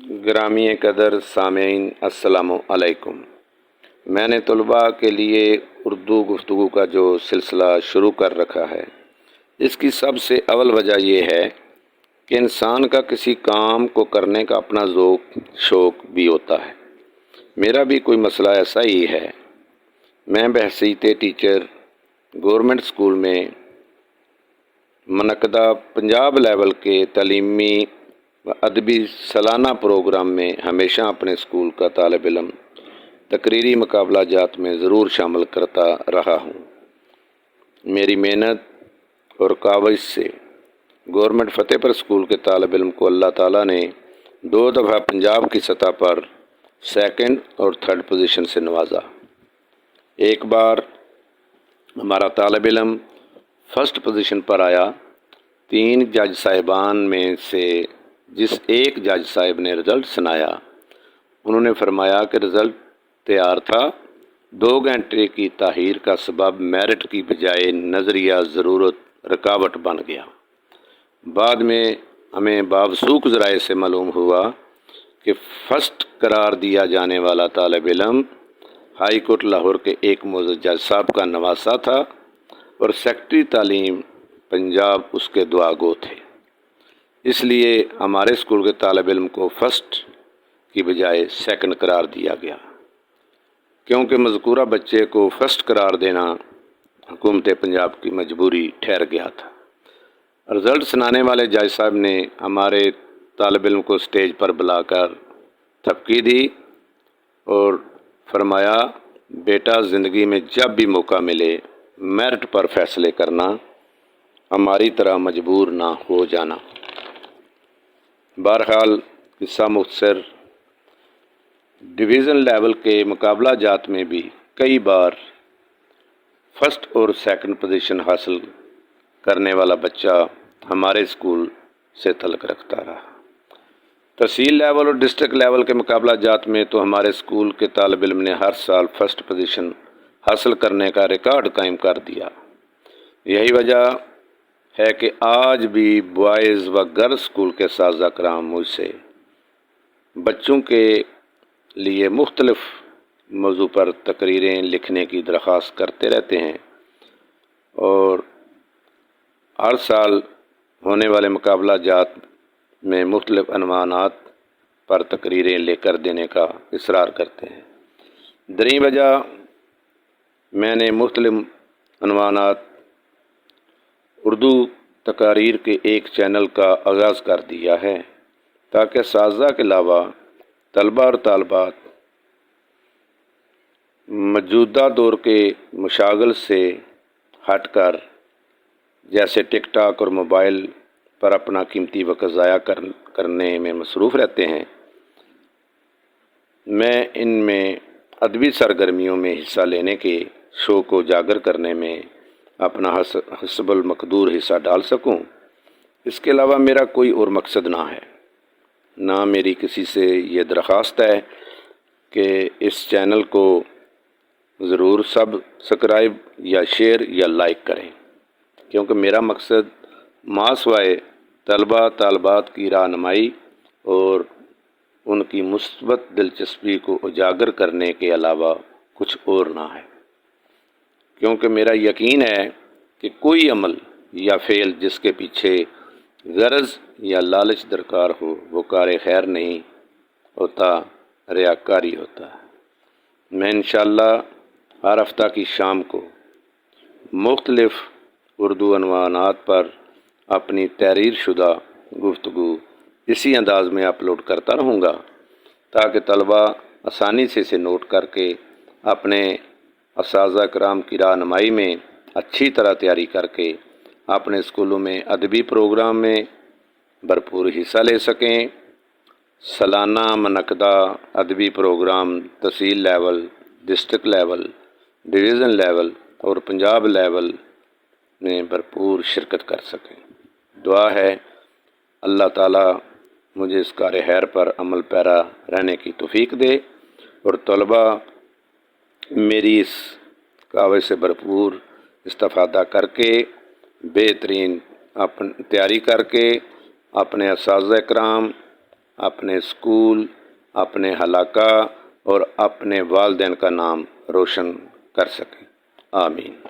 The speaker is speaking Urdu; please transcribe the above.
گرامی قدر سامعین السلام علیکم۔ میں نے طلباء کے لیے اردو گفتگو کا جو سلسلہ شروع کر رکھا ہے، اس کی سب سے اول وجہ یہ ہے کہ انسان کا کسی کام کو کرنے کا اپنا ذوق شوق بھی ہوتا ہے۔ میرا بھی کوئی مسئلہ ایسا ہی ہے۔ میں بحیثیت ٹیچر گورنمنٹ اسکول میں منعقدہ پنجاب لیول کے تعلیمی و ادبی سالانہ پروگرام میں ہمیشہ اپنے اسکول کا طالب علم تقریری مقابلہ جات میں ضرور شامل کرتا رہا ہوں۔ میری محنت اور کاوش سے گورنمنٹ فتح پر اسکول کے طالب علم کو اللہ تعالیٰ نے 2 دفعہ پنجاب کی سطح پر سیکنڈ اور تھرڈ پوزیشن سے نوازا۔ ایک بار ہمارا طالب علم فرسٹ پوزیشن پر آیا۔ 3 جج صاحبان میں سے جس ایک جج صاحب نے رزلٹ سنایا، انہوں نے فرمایا کہ رزلٹ تیار تھا، 2 گھنٹے کی تاخیر کا سبب میرٹ کی بجائے نظریہ ضرورت رکاوٹ بن گیا۔ بعد میں ہمیں بابسوق ذرائع سے معلوم ہوا کہ فرسٹ قرار دیا جانے والا طالب علم ہائی کورٹ لاہور کے ایک معزز جج صاحب کا نواسہ تھا اور سیکرٹری تعلیم پنجاب اس کے دعا گو تھے۔ اس لیے ہمارے اسکول کے طالب علم کو فرسٹ کی بجائے سیکنڈ قرار دیا گیا، کیونکہ مذکورہ بچے کو فرسٹ قرار دینا حکومت پنجاب کی مجبوری ٹھہر گیا تھا۔ رزلٹ سنانے والے جج صاحب نے ہمارے طالب علم کو اسٹیج پر بلا کر تھپکی دی اور فرمایا، بیٹا زندگی میں جب بھی موقع ملے میرٹ پر فیصلے کرنا، ہماری طرح مجبور نہ ہو جانا۔ بہرحال قصہ مختصر، ڈویژن لیول کے مقابلہ جات میں بھی کئی بار فرسٹ اور سیکنڈ پوزیشن حاصل کرنے والا بچہ ہمارے اسکول سے تعلق رکھتا رہا۔ تحصیل لیول اور ڈسٹرکٹ لیول کے مقابلہ جات میں تو ہمارے اسکول کے طالب علم نے ہر سال فرسٹ پوزیشن حاصل کرنے کا ریکارڈ قائم کر دیا۔ یہی وجہ ہے کہ آج بھی بوائز و گرلز اسکول کے اساتذہ کرام مجھ سے بچوں کے لیے مختلف موضوع پر تقریریں لکھنے کی درخواست کرتے رہتے ہیں اور ہر سال ہونے والے مقابلہ جات میں مختلف عنوانات پر تقریریں لے کر دینے کا اصرار کرتے ہیں۔ دریں وجہ میں نے مختلف عنوانات اردو تقاریر کے ایک چینل کا آغاز کر دیا ہے، تاکہ اساتذہ کے علاوہ طلباء اور طالبات موجودہ دور کے مشاغل سے ہٹ کر، جیسے ٹک ٹاک اور موبائل پر اپنا قیمتی وقت ضائع کرنے میں مصروف رہتے ہیں، میں ان میں ادبی سرگرمیوں میں حصہ لینے کے شوق کو اجاگر کرنے میں اپنا حسب المقدور حصہ ڈال سکوں۔ اس کے علاوہ میرا کوئی اور مقصد نہ ہے، نہ میری کسی سے یہ درخواست ہے کہ اس چینل کو ضرور سبسکرائب یا شیئر یا لائک کریں، کیونکہ میرا مقصد ماسوائے طلباء طالبات کی رہنمائی اور ان کی مثبت دلچسپی کو اجاگر کرنے کے علاوہ کچھ اور نہ ہے، کیونکہ میرا یقین ہے کہ کوئی عمل یا فعل جس کے پیچھے غرض یا لالچ درکار ہو وہ کار خیر نہیں ہوتا، ریاکاری ہوتا ہے۔ میں انشاءاللہ ہر ہفتہ کی شام کو مختلف اردو عنوانات پر اپنی تحریر شدہ گفتگو اسی انداز میں اپلوڈ کرتا رہوں گا، تاکہ طلباء آسانی سے اسے نوٹ کر کے اپنے اساتذہ کرام کی رہنمائی میں اچھی طرح تیاری کر کے اپنے اسکولوں میں ادبی پروگرام میں بھرپور حصہ لے سکیں۔ سالانہ منعقدہ ادبی programme tehsil level, district level, division level اور پنجاب لیول میں بھرپور شرکت کر سکیں۔ دعا ہے اللہ تعالیٰ مجھے اس کار خیر پر عمل پیرا رہنے کی توفیق دے اور طلباء میری اس کاوش سے بھرپور استفادہ کر کے بہترین تیاری کر کے اپنے اساتذہ کرام، اپنے اسکول، اپنے علاقہ اور اپنے والدین کا نام روشن کر سکیں۔ آمین۔